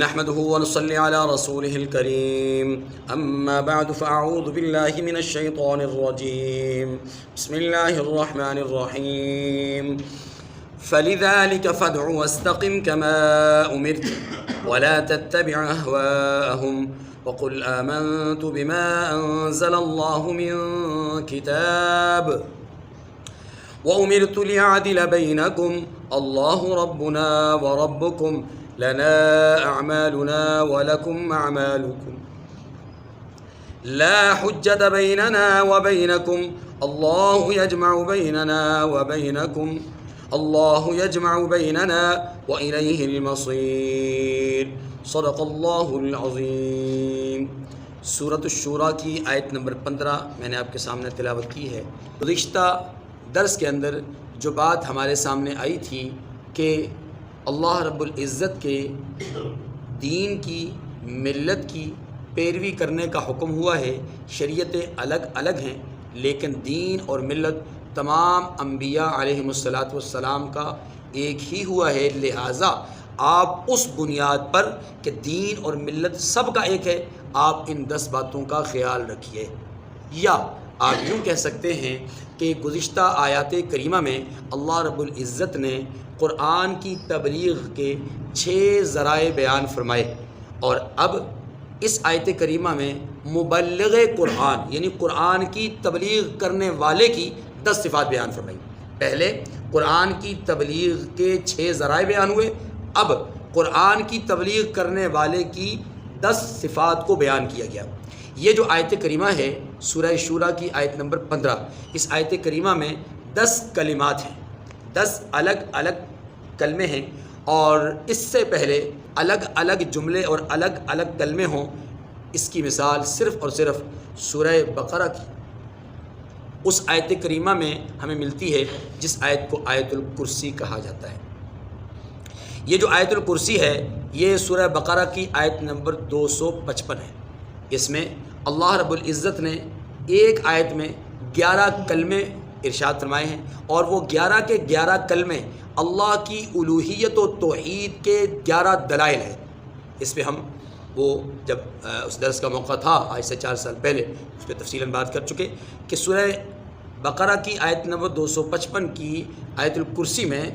نحمده ونصلي على رسوله الكريم أما بعد فأعوذ بالله من الشيطان الرجيم بسم الله الرحمن الرحيم فلذلك فادع واستقم كما أمرت ولا تتبع أهواءهم وقل آمنت بما أنزل الله من كتاب وأمرت لأعدل بينكم الله ربنا وربكم لنا أعمالنا ولكم أعمالكم لا حجة بيننا وبينكم الله يجمع بيننا وإليه المصير صدق اللہ العظیم۔ سورۃ الشورى کی آیت نمبر 15 میں نے آپ کے سامنے تلاوت کی ہے۔ گزشتہ درس کے اندر جو بات ہمارے سامنے آئی تھی کہ اللہ رب العزت کے دین کی، ملت کی پیروی کرنے کا حکم ہوا ہے۔ شریعتیں الگ الگ ہیں لیکن دین اور ملت تمام انبیاء علیہم السلام کا ایک ہی ہوا ہے، لہٰذا آپ اس بنیاد پر کہ دین اور ملت سب کا ایک ہے، آپ ان 10 باتوں کا خیال رکھیے۔ یا آپ یوں کہہ سکتے ہیں کہ گزشتہ آیات کریمہ میں اللہ رب العزت نے قرآن کی تبلیغ کے 6 ذرائع بیان فرمائے، اور اب اس آیت کریمہ میں مبلغ قرآن یعنی قرآن کی تبلیغ کرنے والے کی 10 صفات بیان فرمائی۔ پہلے قرآن کی تبلیغ کے 6 ذرائع بیان ہوئے، اب قرآن کی تبلیغ کرنے والے کی 10 صفات کو بیان کیا گیا۔ یہ جو آیت کریمہ ہے سورہ شورى کی آیت نمبر 15، اس آیت کریمہ میں 10 کلمات ہیں، 10 الگ الگ کلمے ہیں، اور اس سے پہلے الگ الگ جملے اور الگ الگ کلمے ہوں، اس کی مثال صرف اور صرف سورہ بقرہ کی اس آیت کریمہ میں ہمیں ملتی ہے جس آیت کو آیت الکرسی کہا جاتا ہے۔ یہ جو آیت الکرسی ہے یہ سورہ بقرہ کی آیت نمبر 255 ہے۔ اس میں اللہ رب العزت نے ایک آیت میں 11 کلمے ارشاد فرمائے ہیں، اور وہ 11 کے 11 کلمے اللہ کی الوہیت و توحید کے 11 دلائل ہیں۔ اس پہ ہم وہ جب اس درس کا موقع تھا آج سے 4 سال پہلے اس پہ تفصیلاً بات کر چکے کہ سورہ بقرہ کی آیت نمبر 255 کی آیت الکرسی میں،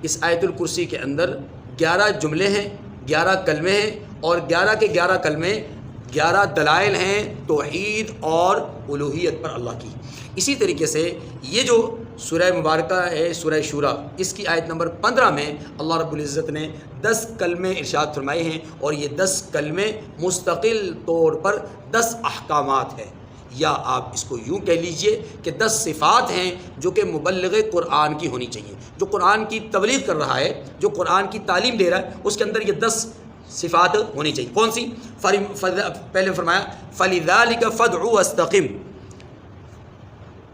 اس آیت الکرسی کے اندر 11 جملے ہیں، 11 کلمے ہیں، اور 11 کے 11 کلمے 11 دلائل ہیں توحید اور الوہیت پر اللہ کی۔ اسی طریقے سے یہ جو سورہ مبارکہ ہے سورہ شورى، اس کی آیت نمبر 15 میں اللہ رب العزت نے 10 کلمے ارشاد فرمائے ہیں، اور یہ 10 کلمے مستقل طور پر 10 احکامات ہیں، یا آپ اس کو یوں کہہ لیجئے کہ 10 صفات ہیں جو کہ مبلغ قرآن کی ہونی چاہیے۔ جو قرآن کی تبلیغ کر رہا ہے، جو قرآن کی تعلیم دے رہا ہے، اس کے اندر یہ 10 صفات ہونی چاہیے۔ کون سی؟ پہلے فرمایا فَلِذَلِكَ فَادْعُ وَاسْتَقِمْ۔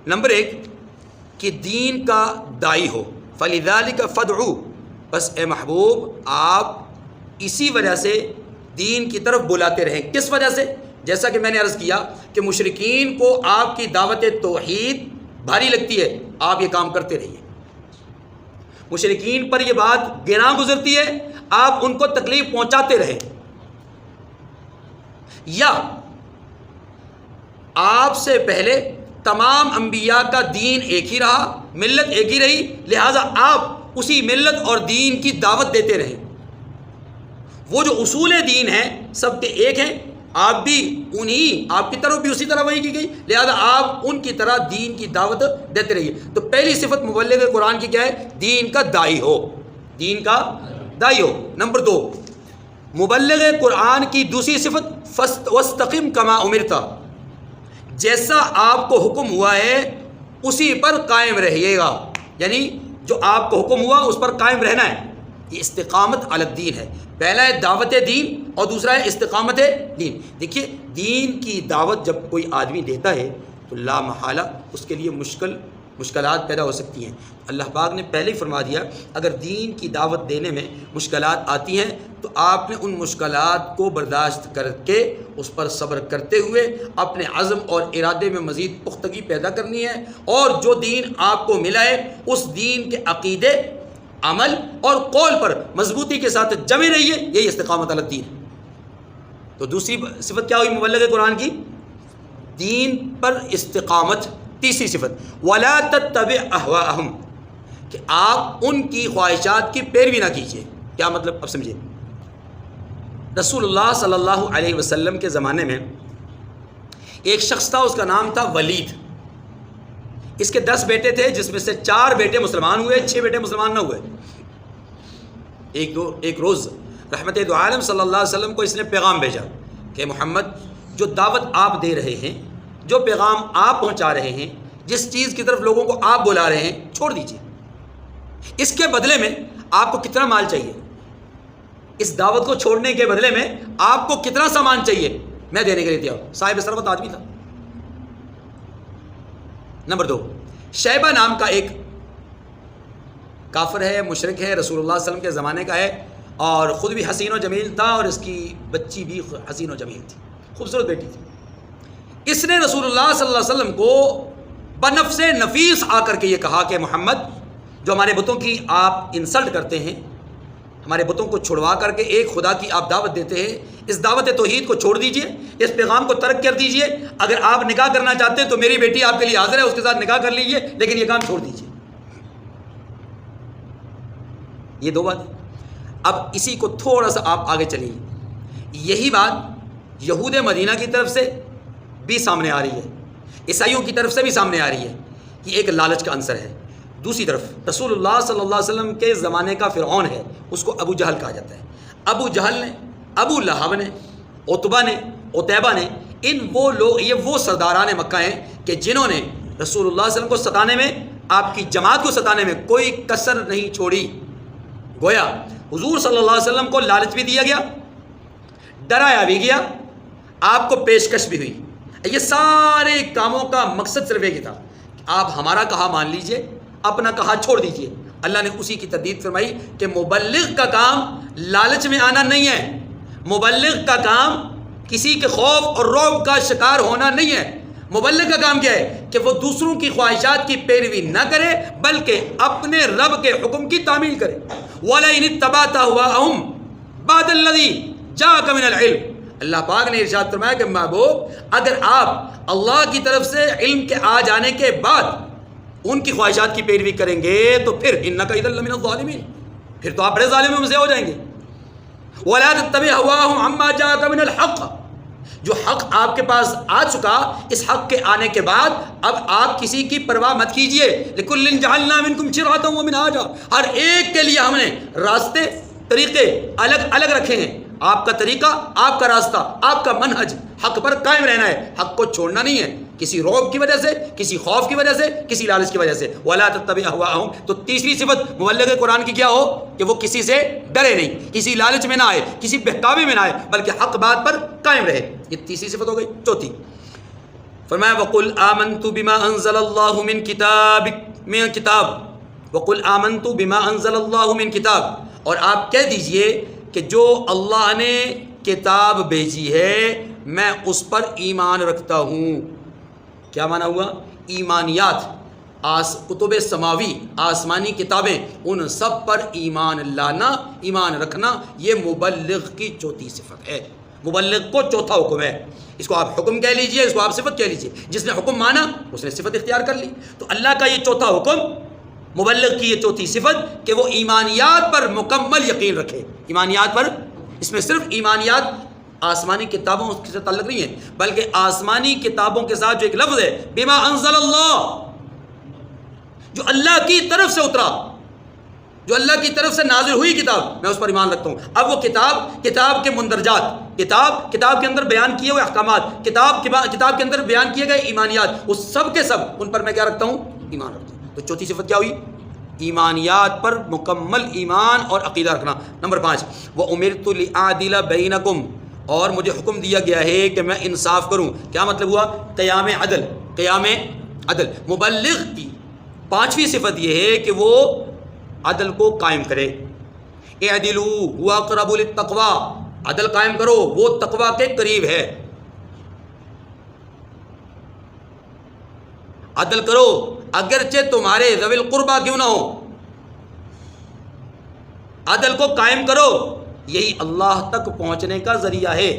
نمبر 1 کہ دین کا داعی ہو، فَلِذَلِكَ فَادْعُ، بس اے محبوب آپ اسی وجہ سے دین کی طرف بلاتے رہیں۔ کس وجہ سے؟ جیسا کہ میں نے عرض کیا کہ مشرکین کو آپ کی دعوت توحید بھاری لگتی ہے، آپ یہ کام کرتے رہیے۔ مشرکین پر یہ بات گراں گزرتی ہے، آپ ان کو تکلیف پہنچاتے رہیں۔ یا آپ سے پہلے تمام انبیاء کا دین ایک ہی رہا، ملت ایک ہی رہی، لہٰذا آپ اسی ملت اور دین کی دعوت دیتے رہیں۔ وہ جو اصول دین ہیں سب کے ایک ہیں، آپ بھی آپ کی طرف بھی اسی طرح وہی کی گئی، لہذا آپ ان کی طرح دین کی دعوت دیتے رہیے۔ تو پہلی صفت مبلغ قرآن کی کیا ہے؟ دین کا داعی ہو، دین کا داعی ہو۔ نمبر 2 مبلغ قرآن کی دوسری صفت وَاسْتَقِمْ كَمَا أُمِرْتَ، جیسا آپ کو حکم ہوا ہے اسی پر قائم رہیے گا، یعنی جو آپ کو حکم ہوا اس پر قائم رہنا ہے۔ یہ استقامت علی الدین ہے۔ پہلا ہے دعوت دین اور دوسرا ہے استقامت دین۔ دیکھیے دین کی دعوت جب کوئی آدمی دیتا ہے تو لا محالہ اس کے لیے مشکلات پیدا ہو سکتی ہیں۔ اللہ پاک نے پہلے ہی فرما دیا اگر دین کی دعوت دینے میں مشکلات آتی ہیں تو آپ نے ان مشکلات کو برداشت کر کے اس پر صبر کرتے ہوئے اپنے عزم اور ارادے میں مزید پختگی پیدا کرنی ہے، اور جو دین آپ کو ملا ہے اس دین کے عقیدے عمل اور قول پر مضبوطی کے ساتھ جمے رہیے، یہی استقامت علی الدین ہے۔ تو دوسری صفت کیا ہوئی مبلغ قرآن کی؟ دین پر استقامت۔ تیسری صفت وَلَا تَتَّبِعْ أَهْوَاءَهُمْ، کہ آپ ان کی خواہشات کی پیروی نہ کیجیے۔ کیا مطلب؟ اب سمجھیے، رسول اللہ صلی اللہ علیہ وسلم کے زمانے میں ایک شخص تھا، اس کا نام تھا ولید۔ اس کے 10 بیٹے تھے، جس میں سے 4 بیٹے مسلمان ہوئے، 6 بیٹے مسلمان نہ ہوئے۔ ایک روز رحمت دو عالم صلی اللہ علیہ وسلم کو اس نے پیغام بھیجا کہ محمد، جو دعوت آپ دے رہے ہیں، جو پیغام آپ پہنچا رہے ہیں، جس چیز کی طرف لوگوں کو آپ بلا رہے ہیں، چھوڑ دیجیے۔ اس کے بدلے میں آپ کو کتنا مال چاہیے؟ اس دعوت کو چھوڑنے کے بدلے میں آپ کو کتنا سامان چاہیے؟ میں دینے کے لیے تیار ہوں۔ صاحب ثروت آدمی تھا۔ نمبر 2، شیبہ نام کا ایک کافر ہے، مشرک ہے، رسول اللہ صلی اللہ علیہ وسلم کے زمانے کا ہے، اور خود بھی حسین و جمیل تھا، اور اس کی بچی بھی حسین و جمیل تھی، خوبصورت بیٹی تھی۔ اس نے رسول اللہ صلی اللہ علیہ وسلم کو بنفس نفیس آ کر کے یہ کہا کہ محمد، جو ہمارے بتوں کی آپ انسلٹ کرتے ہیں، ہمارے بتوں کو چھڑوا کر کے ایک خدا کی آپ دعوت دیتے ہیں، اس دعوت توحید کو چھوڑ دیجئے، اس پیغام کو ترک کر دیجئے۔ اگر آپ نکاح کرنا چاہتے ہیں تو میری بیٹی آپ کے لیے حاضر ہے، اس کے ساتھ نکاح کر لیجئے، لیکن یہ کام چھوڑ دیجئے۔ یہ 2 باتیں۔ اب اسی کو تھوڑا سا آپ آگے چلیے، یہی بات یہود مدینہ کی طرف سے بھی سامنے آ رہی ہے، عیسائیوں کی طرف سے بھی سامنے آ رہی ہے۔ یہ ایک لالچ کا عنصر ہے۔ دوسری طرف رسول اللہ صلی اللہ علیہ وسلم کے زمانے کا فرعون ہے، اس کو ابو جہل کہا جاتا ہے۔ ابو جہل نے، ابو لہب نے، عتبہ نے، عتیبہ نے، یہ وہ سرداران مکہ ہیں کہ جنہوں نے رسول اللہ صلی اللہ علیہ وسلم کو ستانے میں، آپ کی جماعت کو ستانے میں کوئی کسر نہیں چھوڑی۔ گویا حضور صلی اللہ علیہ وسلم کو لالچ بھی دیا گیا، ڈرایا بھی گیا، آپ کو پیشکش بھی ہوئی۔ یہ سارے کاموں کا مقصد صرف ایک ہی تھا، آپ ہمارا کہا مان لیجئے، اپنا کہا چھوڑ دیجئے۔ اللہ نے اسی کی تردید فرمائی کہ مبلغ کا کام لالچ میں آنا نہیں ہے، مبلغ کا کام کسی کے خوف اور رعب کا شکار ہونا نہیں ہے۔ مبلغ کا کام کیا ہے کہ وہ دوسروں کی خواہشات کی پیروی نہ کرے، بلکہ اپنے رب کے حکم کی تعمیل کرے۔ وَلَئِنِ اتَّبَعْتَ أَهْوَاءَهُمْ بَعْدَ الَّذِي جَاءَكَ مِنَ الْعِلْمِ، اللہ پاک نے ارشاد فرمایا کہ محبوب، اگر آپ اللہ کی طرف سے علم کے آ جانے کے بعد ان کی خواہشات کی پیروی کریں گے تو پھر إِنَّكَ إِذًا لَّمِنَ الظَّالِمِينَ، پھر تو آپ بڑے ظالموں میں سے ہو جائیں گے۔ وَلَا تَتَّبِعْ أَهْوَاءَهُمْ عَمَّا جَاءَكَ مِنَ الْحَقِّ، جو حق آپ کے پاس آ چکا، اس حق کے آنے کے بعد اب آپ کسی کی پرواہ مت کیجئے۔ لِكُلٍّ جَعَلْنَا مِنْكُمْ شِرْعَةً وَمِنْهَاجًا، ہر ایک کے لیے ہم نے راستے، طریقے الگ الگ رکھے ہیں۔ آپ کا طریقہ، آپ کا راستہ، آپ کا منہج حق پر قائم رہنا ہے، حق کو چھوڑنا نہیں ہے، کسی رعب کی وجہ سے، کسی خوف کی وجہ سے، کسی لالچ کی وجہ سے۔ وَلَا تَتَّبِعْ أَهْوَاءَهُمْ، تو تیسری صفت مبلغ قرآن کی کیا ہو کہ وہ کسی سے ڈرے نہیں، کسی لالچ میں نہ آئے، کسی بہکاوے میں نہ آئے، بلکہ حق بات پر قائم رہے۔ یہ تیسری صفت ہو گئی۔ چوتھی فرمایا وَقُلْ آمَنْتُ بِمَا أَنزَلَ اللَّهُ مِنْ کتاب وَقُلْ آمَنْتُ بِمَا أَنزَلَ اللَّهُ مِنْ کتاب، اور آپ کہہ دیجئے کہ جو اللہ نے کتاب بھیجی ہے میں اس پر ایمان رکھتا ہوں۔ کیا معنی ہوا؟ ایمانیات، کتب سماوی، آسمانی کتابیں، ان سب پر ایمان لانا، ایمان رکھنا، یہ مبلغ کی چوتھی صفت ہے۔ مبلغ کو چوتھا حکم ہے۔ اس کو آپ حکم کہہ لیجئے، اس کو آپ صفت کہہ لیجئے۔ جس نے حکم مانا اس نے صفت اختیار کر لی۔ تو اللہ کا یہ چوتھا حکم، مبلغ کی یہ چوتھی صفت کہ وہ ایمانیات پر مکمل یقین رکھے۔ ایمانیات پر، اس میں صرف ایمانیات آسمانی کتابوں سے تعلق نہیں ہے، بلکہ آسمانی کتابوں کے ساتھ جو ایک لفظ ہے بما انزل اللہ، جو اللہ کی طرف سے اترا، جو اللہ کی طرف سے نازل ہوئی کتاب، میں اس پر ایمان رکھتا ہوں۔ اب وہ کتاب کے مندرجات، کتاب کے اندر بیان کیے ہوئے احکامات، کتاب کے اندر بیان کیے گئے ایمانیات، وہ سب کے سب ان پر میں کیا رکھتا ہوں؟ ایمان رکھتا ہوں۔ تو چوتھی صفت کیا ہوئی؟ ایمانیات پر مکمل ایمان اور عقیدہ رکھنا۔ نمبر 5 وَأُمِرْتُ لِأَعْدِلَ بَيْنَكُمْ، اور مجھے حکم دیا گیا ہے کہ میں انصاف کروں۔ کیا مطلب ہوا؟ قیام عدل۔ مبلغ کی 5ویں صفت یہ ہے کہ وہ عدل کو قائم کرے۔ اعدلوا هو اقرب للتقوى، عدل قائم کرو، وہ تقوی کے قریب ہے۔ عدل کرو اگرچہ تمہارے ذوی القربہ کیوں نہ ہو۔ عدل کو قائم کرو، یہی اللہ تک پہنچنے کا ذریعہ ہے۔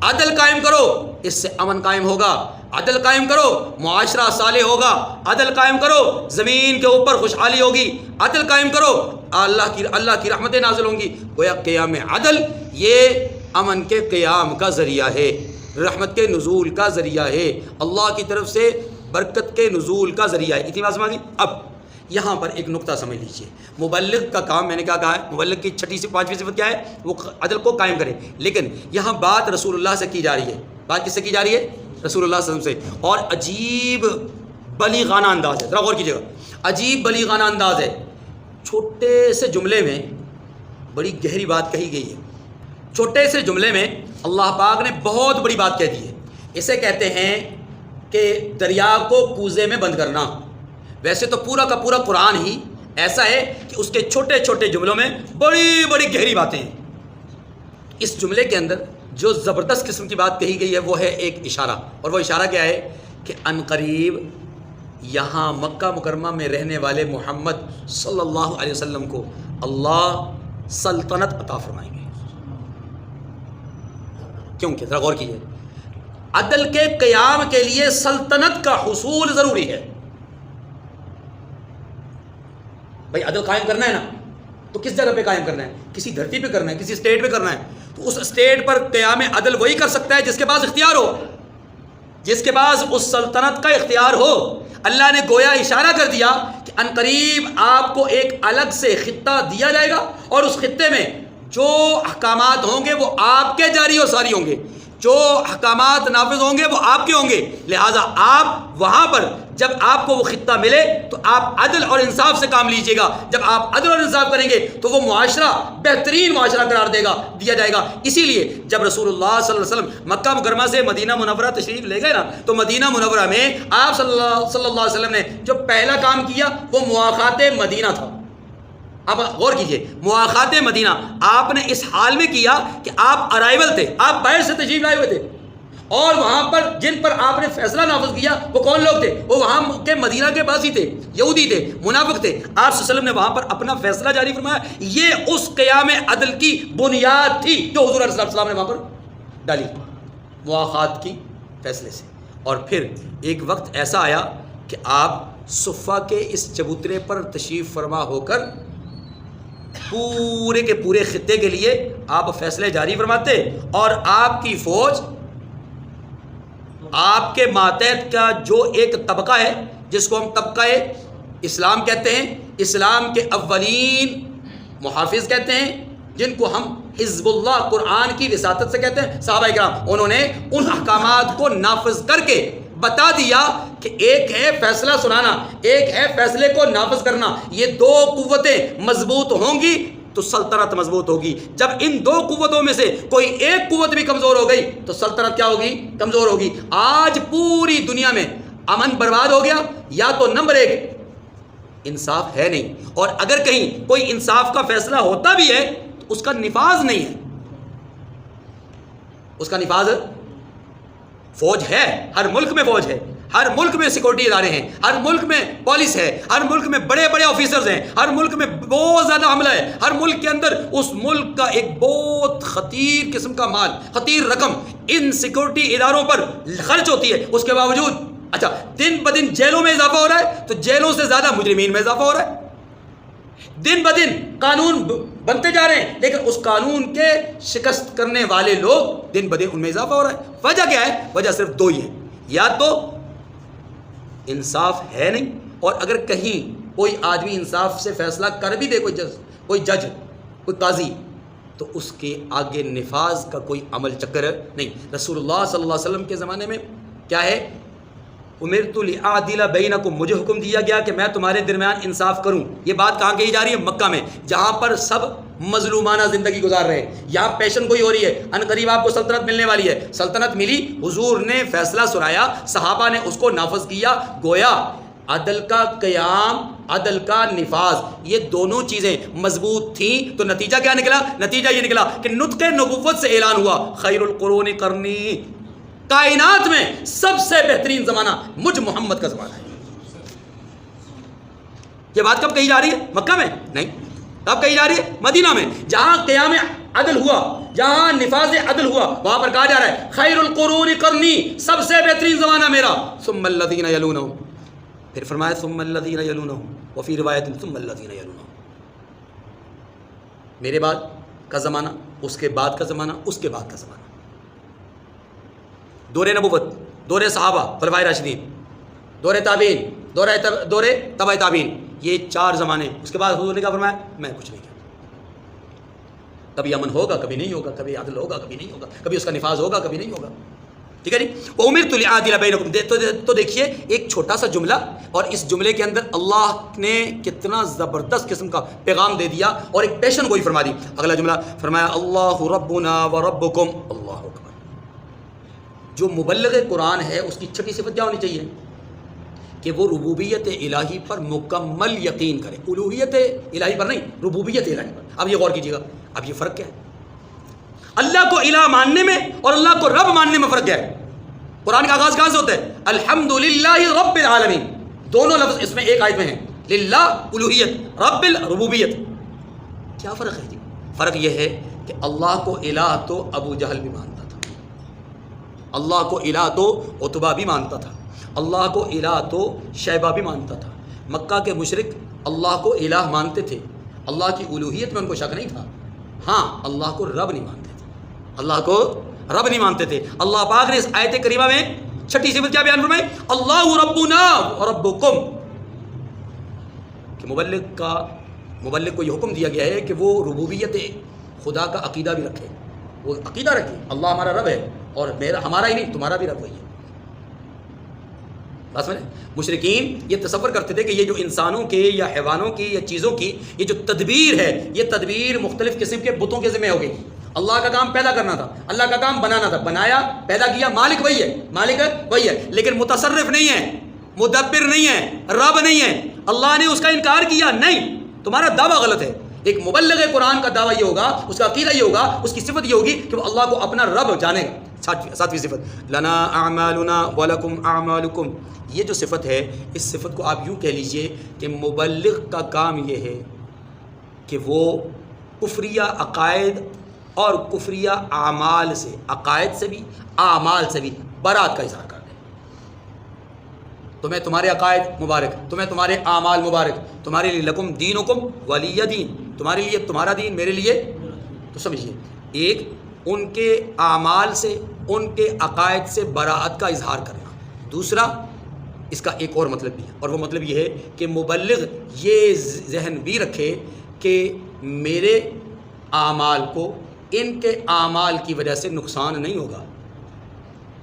عدل قائم کرو، اس سے امن قائم ہوگا۔ عدل قائم کرو، معاشرہ صالح ہوگا۔ عدل قائم کرو، زمین کے اوپر خوشحالی ہوگی۔ عدل قائم کرو، اللہ کی رحمتیں نازل ہوں گی۔ گویا قیام عدل یہ امن کے قیام کا ذریعہ ہے، رحمت کے نزول کا ذریعہ ہے، اللہ کی طرف سے برکت کے نزول کا ذریعہ ہے۔ اتنی بات سمجھ گئی؟ اب یہاں پر ایک نقطہ سمجھ لیجئے، مبلغ کا کام میں نے کیا کہا ہے، مبلغ کی 6 سے 5ویں صفت کیا ہے؟ وہ عدل کو قائم کرے۔ لیکن یہاں بات رسول اللہ سے کی جا رہی ہے۔ بات کس سے کی جا رہی ہے؟ رسول اللہ صلی اللہ علیہ وسلم سے۔ اور عجیب بلیغانہ انداز ہے، ذرا غور کیجیے گا، عجیب بلیغانہ انداز ہے۔ چھوٹے سے جملے میں بڑی گہری بات کہی گئی ہے۔ چھوٹے سے جملے میں اللہ پاک نے بہت بڑی بات کہہ دی ہے۔ اسے کہتے ہیں کہ دریا کو کوزے میں بند کرنا۔ ویسے تو پورا کا پورا قرآن ہی ایسا ہے کہ اس کے چھوٹے چھوٹے جملوں میں بڑی بڑی گہری باتیں ہیں۔ اس جملے کے اندر جو زبردست قسم کی بات کہی گئی ہے وہ ہے ایک اشارہ، اور وہ اشارہ کیا ہے کہ عنقریب یہاں مکہ مکرمہ میں رہنے والے محمد صلی اللہ علیہ وسلم کو اللہ سلطنت عطا فرمائیں گے۔ کیونکہ ذرا غور کیجیے، عدل کے قیام کے لیے سلطنت کا حصول ضروری ہے۔ بھائی عدل قائم کرنا ہے نا، تو کس جگہ پہ قائم کرنا ہے؟ کسی دھرتی پہ کرنا ہے، کسی اسٹیٹ پہ کرنا ہے۔ تو اس اسٹیٹ پر قیام عدل وہی کر سکتا ہے جس کے پاس اختیار ہو، جس کے پاس اس سلطنت کا اختیار ہو۔ اللہ نے گویا اشارہ کر دیا کہ عنقریب آپ کو ایک الگ سے خطہ دیا جائے گا، اور اس خطے میں جو احکامات ہوں گے وہ آپ کے جاری و ساری ہوں گے، جو احکامات نافذ ہوں گے وہ آپ کے ہوں گے۔ لہٰذا آپ وہاں پر جب آپ کو وہ خطہ ملے تو آپ عدل اور انصاف سے کام لیجیے گا۔ جب آپ عدل اور انصاف کریں گے تو وہ معاشرہ بہترین معاشرہ قرار دیا جائے گا۔ اسی لیے جب رسول اللہ صلی اللہ علیہ وسلم مکہ مکرمہ سے مدینہ منورہ تشریف لے گئے نا، تو مدینہ منورہ میں آپ صلی اللہ علیہ وسلم نے جو پہلا کام کیا وہ مواخات مدینہ تھا۔ اب غور کیجئے، مواخات مدینہ آپ نے اس حال میں کیا کہ آپ ارائیول تھے، آپ باہر سے تشریف لائے ہوئے تھے، اور وہاں پر جن پر آپ نے فیصلہ نافذ کیا وہ کون لوگ تھے؟ وہ وہاں کے مدینہ کے باسی تھے، یہودی تھے، منافق تھے۔ آپ صلی اللہ علیہ وسلم نے وہاں پر اپنا فیصلہ جاری فرمایا۔ یہ اس قیام عدل کی بنیاد تھی جو حضور علیہ السلام نے وہاں پر ڈالی، مواخات کی فیصلے سے۔ اور پھر ایک وقت ایسا آیا کہ آپ صفہ کے اس چبوترے پر تشریف فرما ہو کر پورے کے پورے خطے کے لیے آپ فیصلے جاری فرماتے، اور آپ کی فوج، آپ کے ماتحت کا جو ایک طبقہ ہے جس کو ہم طبقہ اسلام کہتے ہیں، اسلام کے اولین محافظ کہتے ہیں، جن کو ہم حزب اللہ قرآن کی وساطت سے کہتے ہیں، صحابہ کرام، انہوں نے ان احکامات کو نافذ کر کے بتا دیا کہ ایک ہے فیصلہ سنانا، ایک ہے فیصلے کو نافذ کرنا۔ یہ دو قوتیں مضبوط ہوں گی تو سلطنت مضبوط ہوگی۔ جب ان دو قوتوں میں سے کوئی ایک قوت بھی کمزور ہو گئی تو سلطنت کیا ہوگی؟ کمزور ہوگی۔ آج پوری دنیا میں امن برباد ہو گیا، یا تو نمبر 1 انصاف ہے نہیں، اور اگر کہیں کوئی انصاف کا فیصلہ ہوتا بھی ہے تو اس کا نفاذ نہیں ہے۔ اس کا نفاذ، فوج ہے، ہر ملک میں فوج ہے، ہر ملک میں سیکورٹی ادارے ہیں، ہر ملک میں پولیس ہے، ہر ملک میں بڑے بڑے آفیسرز ہیں، ہر ملک میں بہت زیادہ عملہ ہے، ہر ملک کے اندر اس ملک کا ایک بہت خطیر قسم کا مال، خطیر رقم ان سیکورٹی اداروں پر خرچ ہوتی ہے۔ اس کے باوجود اچھا دن بدن جیلوں میں اضافہ ہو رہا ہے، تو جیلوں سے زیادہ مجرمین میں اضافہ ہو رہا ہے۔ دن بدن قانون بنتے جا رہے ہیں، لیکن اس قانون کے شکست کرنے والے لوگ دن بدن ان میں اضافہ ہو رہا ہے۔ وجہ کیا ہے؟ وجہ صرف 2 ہی ہے، یا تو انصاف ہے نہیں، اور اگر کہیں کوئی آدمی انصاف سے فیصلہ کر بھی دے، کوئی جج، کوئی قاضی، تو اس کے آگے نفاذ کا کوئی عمل چکر نہیں۔ رسول اللہ صلی اللہ علیہ وسلم کے زمانے میں کیا ہے؟ امرت لأعدل بینکم، مجھے حکم دیا گیا کہ میں تمہارے درمیان انصاف کروں۔ یہ بات کہاں کہی جا رہی ہے؟ مکہ میں، جہاں پر سب مظلومانہ زندگی گزار رہے ہیں۔ یہاں پیشن گوئی ہو رہی ہے، ان قریب آپ کو سلطنت ملنے والی ہے۔ سلطنت ملی، حضور نے فیصلہ سنایا، صحابہ نے اس کو نافذ کیا۔ گویا عدل کا قیام، عدل کا نفاذ، یہ دونوں چیزیں مضبوط تھیں، تو نتیجہ کیا نکلا؟ نتیجہ یہ نکلا کہ نطق نبوت سے اعلان ہوا، خیر القرون قرنی، کائنات میں سب سے بہترین زمانہ مجھ محمد کا زمانہ ہے۔ یہ بات کب کہی جا رہی ہے؟ مکہ میں نہیں، کب کہی جا رہی ہے؟ مدینہ میں، جہاں قیام عدل ہوا، جہاں نفاذ عدل ہوا، وہاں پر کہا جا رہا ہے خیر القرون قرنی، سب سے بہترین زمانہ میرا، ثم الذین یلونہم، پھر فرمایا ثم الذین یلونہم، وفی روایت ثم الذین یلونہم، میرے بعد کا زمانہ، اس کے بعد کا زمانہ، اس کے بعد کا زمانہ، دور نبوت، دور صحابہ خلفائے راشدین، دور تابعین، دور تبع تابعین، یہ 4 زمانے، اس کے بعد حضور نے کیا فرمایا؟ میں کچھ نہیں کہتا، کبھی امن ہوگا کبھی نہیں ہوگا، کبھی عدل ہوگا کبھی نہیں ہوگا، کبھی اس کا نفاذ ہوگا کبھی نہیں ہوگا، ٹھیک ہے جی۔ وَأُمِرْتُ لِأَعْدِلَ بَيْنَكُمْ، تو دیکھیے ایک چھوٹا سا جملہ، اور اس جملے کے اندر اللہ نے کتنا زبردست قسم کا پیغام دے دیا اور ایک پیشن گوئی فرما دی۔ اگلا جملہ فرمایا اللہ ربنا وربکم، اللہ اکبر۔ جو مبلغ قرآن ہے اس کی چھٹی صفت کیا ہونی چاہیے؟ کہ وہ ربوبیت الہی پر مکمل یقین کرے، الوہیت الہی پر نہیں، ربوبیت الہی پر۔ اب یہ غور کیجیے گا، اب یہ فرق کیا ہے؟ اللہ کو الہ ماننے میں اور اللہ کو رب ماننے میں فرق کیا ہے؟ قرآن کا آغاز کہاں سے ہوتا ہے؟ الحمدللہ رب العالمین، دونوں لفظ اس میں ایک آیت میں ہیں، للہ الوہیت، رب الربوبیت۔ کیا فرق ہے جی؟ فرق یہ ہے کہ اللہ کو الہ تو ابو جہل بھی مانتا تھا، اللہ کو الہ تو عتبہ بھی مانتا تھا، اللہ کو الہ تو شیبہ بھی مانتا تھا۔ مکہ کے مشرک اللہ کو الہ مانتے تھے، اللہ کی الوہیت میں ان کو شک نہیں تھا، ہاں اللہ کو رب نہیں مانتے تھے، اللہ کو رب نہیں مانتے تھے۔ اللہ پاک نے اس آیت کریمہ میں چھٹی صفت کیا بیان فرمائی؟ اللہ ربنا وربکم، کہ مبلغ کو یہ حکم دیا گیا ہے کہ وہ ربوبیت خدا کا عقیدہ بھی رکھے، وہ عقیدہ رکھے اللہ ہمارا رب ہے، اور ہمارا ہی نہیں تمہارا بھی رب وہی ہے۔ بس میں مشرکین یہ تصور کرتے تھے کہ یہ جو انسانوں کے یا حیوانوں کی یا چیزوں کی یہ جو تدبیر ہے، یہ تدبیر مختلف قسم کے بتوں کے ذمہ ہو گئی۔ اللہ کا کام پیدا کرنا تھا، اللہ کا کام بنانا تھا، بنایا پیدا کیا، مالک وہی ہے، مالک وہی ہے، لیکن متصرف نہیں ہے، مدبر نہیں ہے، رب نہیں ہے۔ اللہ نے اس کا انکار کیا، نہیں، تمہارا دعویٰ غلط ہے۔ ایک مبلغ قرآن کا دعویٰ یہ ہوگا، اس کا عقیدہ یہ ہوگا، اس کی صفت یہ ہوگی کہ وہ اللہ کو اپنا رب جانے گا۔ ساتویں صفت لنا اعمالنا ولکم اعمالکم، یہ جو صفت ہے اس صفت کو آپ یوں کہہ لیجئے کہ مبلغ کا کام یہ ہے کہ وہ کفریہ عقائد اور کفریہ اعمال سے، عقائد سے بھی اعمال سے بھی برات کا اظہار کر دے۔ تمہیں تمہارے عقائد مبارک، تمہیں تمہارے اعمال مبارک، تمہارے لیے لکم دینکم ولی دین، تمہارے لیے تمہارا دین، میرے لیے۔ تو سمجھیے، ایک ان کے اعمال سے، ان کے عقائد سے براعت کا اظہار کرنا، دوسرا اس کا ایک اور مطلب بھی ہے، اور وہ مطلب یہ ہے کہ مبلغ یہ ذہن بھی رکھے کہ میرے اعمال کو ان کے اعمال کی وجہ سے نقصان نہیں ہوگا،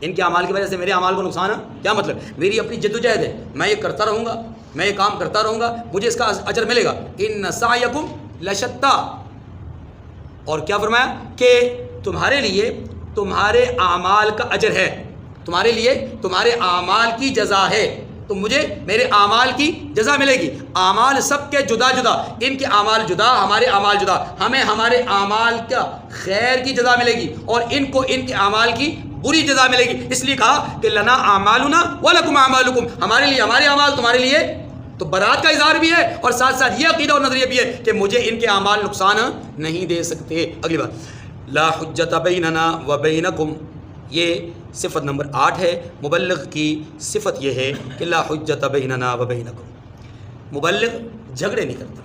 ان کے اعمال کی وجہ سے میرے اعمال کو نقصان ہے، کیا مطلب؟ میری اپنی جدوجہد ہے، میں یہ کرتا رہوں گا، میں یہ کام کرتا رہوں گا، مجھے اس کا اجر ملے گا، ان سعیکم لشتیٰ، اور کیا فرمایا کہ تمہارے لیے تمہارے اعمال کا اجر ہے، تمہارے لیے تمہارے اعمال کی جزا ہے، تو مجھے میرے اعمال کی جزا ملے گی۔ اعمال سب کے جدا جدا، ان کے اعمال جدا، ہمارے اعمال جدا، ہمیں ہمارے اعمال کا خیر کی جزا ملے گی اور ان کو ان کے اعمال کی بری جزا ملے گی۔ اس لیے کہا کہ لنا اعمالنا ولکم اعمالکم، ہمارے لیے ہمارے اعمال، تمہارے لیے، تو برات کا اظہار بھی ہے اور ساتھ ساتھ یہ عقیدہ اور نظریہ بھی ہے کہ مجھے ان کے اعمال نقصان نہیں دے سکتے۔ اگلی بات لا حجت بیننا و بینکم، یہ صفت نمبر 8 ہے۔ مبلغ کی صفت یہ ہے کہ لا حجت بیننا و بینکم، مبلغ جھگڑے نہیں کرتا۔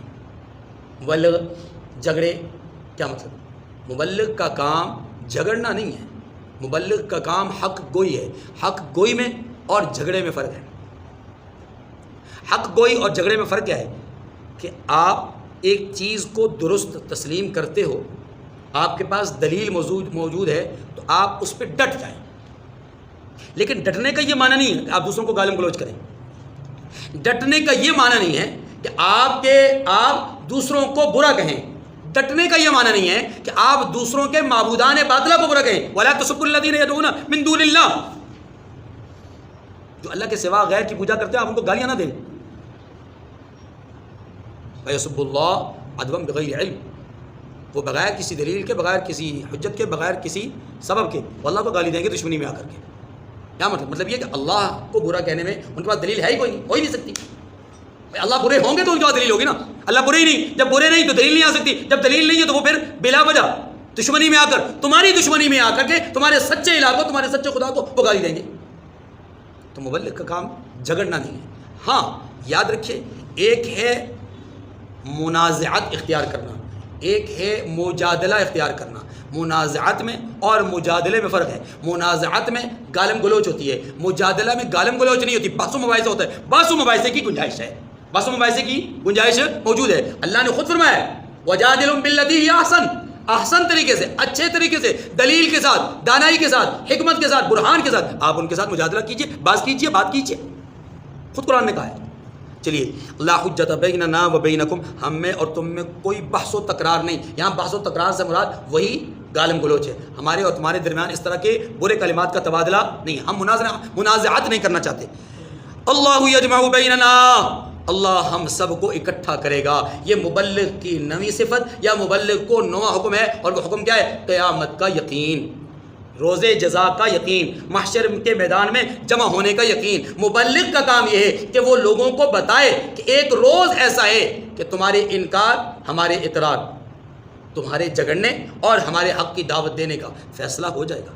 مبلغ جھگڑے کیا مطلب؟ مبلغ کا کام جھگڑنا نہیں ہے، مبلغ کا کام حق گوئی ہے۔ حق گوئی میں اور جھگڑے میں فرق ہے۔ حق گوئی اور جھگڑے میں فرق کیا ہے؟ کہ آپ ایک چیز کو درست تسلیم کرتے ہو، آپ کے پاس دلیل موجود ہے تو آپ اس پہ ڈٹ جائیں، لیکن ڈٹنے کا یہ معنی نہیں ہے کہ آپ دوسروں کو گالی گلوچ کریں۔ ڈٹنے کا یہ معنی نہیں ہے کہ آپ دوسروں کو برا کہیں۔ ڈٹنے کا یہ معنی نہیں ہے کہ آپ دوسروں کے معبودان باطلہ کو برا کہیں۔ وَلَا تَسُبُّوا الَّذِينَ يَدْعُونَ مِن دُونِ اللَّهِ، جو اللہ کے سوا غیر کی پوجا کرتے ہیں آپ ان کو گالیاں نہ دیں۔ وَيَسُبُّ اللَّهَ عَدْوًا بِغَيْرِ عِلْمٍ، وہ بغیر کسی دلیل کے، بغیر کسی حجت کے، بغیر کسی سبب کے وہ اللہ کو گالی دیں گے دشمنی میں آ کر کے۔ کیا مطلب؟ مطلب یہ کہ اللہ کو برا کہنے میں ان کے پاس دلیل ہے ہی کوئی نہیں، ہو ہی نہیں سکتی۔ اللہ برے ہوں گے تو ان کے بعد دلیل ہوگی نا. اللہ برے ہی نہیں, جب برے نہیں تو دلیل نہیں آ سکتی. جب دلیل نہیں ہے تو وہ پھر بلا وجہ دشمنی میں آ کر, تمہاری دشمنی میں آ کر کے تمہارے سچے الہ کو, تمہارے سچے خدا کو وہ گالی دیں گے. تو مبلغ کا کام جھگڑنا نہیں ہے. ہاں یاد رکھیے, ایک ہے منازعت اختیار کرنا, ایک ہے مجادلہ اختیار کرنا. منازعت میں اور مجادلے میں فرق ہے. منازعت میں گالم گلوچ ہوتی ہے, مجادلہ میں گالم گلوچ نہیں ہوتی, بحث و مباحثہ ہوتا ہے. بحث و مباحثے کی گنجائش ہے, بحث و مباحثے کی گنجائش موجود ہے. اللہ نے خود فرمایا وجادلہم باللتی ہی احسن, احسن طریقے سے, اچھے طریقے سے, دلیل کے ساتھ, دانائی کے ساتھ, حکمت کے ساتھ, برہان کے ساتھ آپ ان کے ساتھ مجادلہ کیجئے, بحث کیجئے, بات کیجئے. خود قرآن نے کہا ہے. چلیے, لا حجت بیننا و بینکم, ہم میں اور تم میں کوئی بحث و تکرار نہیں. یہاں بحث و تکرار سے مراد وہی گالم گلوچ ہے. ہمارے اور تمہارے درمیان اس طرح کے برے کلمات کا تبادلہ نہیں. ہم منازعات نہیں کرنا چاہتے. اللہ یجمع بیننا, اللہ ہم سب کو اکٹھا کرے گا. یہ مبلغ کی نویں صفت یا مبلغ کو نواں حکم ہے, اور وہ حکم کیا ہے؟ قیامت کا یقین, روز جزا کا یقین, محشر کے میدان میں جمع ہونے کا یقین. مبلغ کا کام یہ ہے کہ وہ لوگوں کو بتائے کہ ایک روز ایسا ہے کہ تمہارے انکار, ہمارے اطرار, تمہارے جھگڑنے اور ہمارے حق کی دعوت دینے کا فیصلہ ہو جائے گا.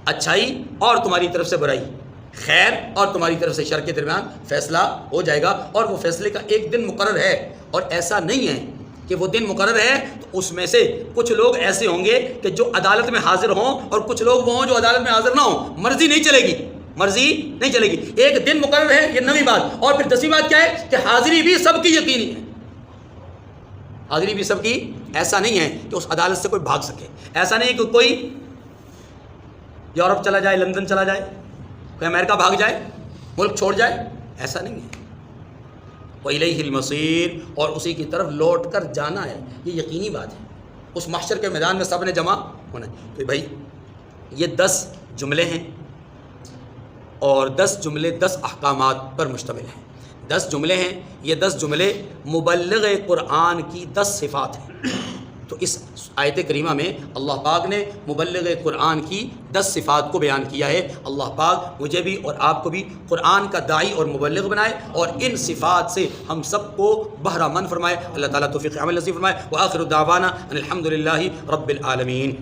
اچھائی اور تمہاری طرف سے برائی, خیر اور تمہاری طرف سے شر کے درمیان فیصلہ ہو جائے گا. اور وہ فیصلے کا ایک دن مقرر ہے, اور ایسا نہیں ہے کہ وہ دن مقرر ہے تو اس میں سے کچھ لوگ ایسے ہوں گے کہ جو عدالت میں حاضر ہوں اور کچھ لوگ وہ ہوں جو عدالت میں حاضر نہ ہوں. مرضی نہیں چلے گی, مرضی نہیں چلے گی. ایک دن مقرر ہے, یہ نویں بات. اور پھر 10ویں بات کیا ہے کہ حاضری بھی سب کی یقینی ہے. حاضری بھی سب کی, ایسا نہیں ہے کہ اس عدالت سے کوئی بھاگ سکے. ایسا نہیں کہ کوئی یورپ چلا جائے, لندن چلا جائے, کوئی امریکہ بھاگ جائے, ملک چھوڑ جائے, ایسا نہیں ہے. وَإِلَيْهِ الْمَصِيرُ, اور اسی کی طرف لوٹ کر جانا ہے. یہ یقینی بات ہے. اس محشر کے میدان میں سب نے جمع ہونا ہے. کہ بھائی یہ 10 جملے ہیں, اور 10 جملے 10 احکامات پر مشتمل ہیں. 10 جملے ہیں, یہ 10 جملے مبلغ قرآن کی 10 صفات ہیں. تو اس آیت کریمہ میں اللہ پاک نے مبلغ قرآن کی 10 صفات کو بیان کیا ہے. اللہ پاک مجھے بھی اور آپ کو بھی قرآن کا داعی اور مبلغ بنائے, اور ان صفات سے ہم سب کو بہرہ مند فرمائے. اللہ تعالیٰ توفیق عمل نصیب فرمائے. وآخر دعوانا ان الحمد للہ رب العالمین.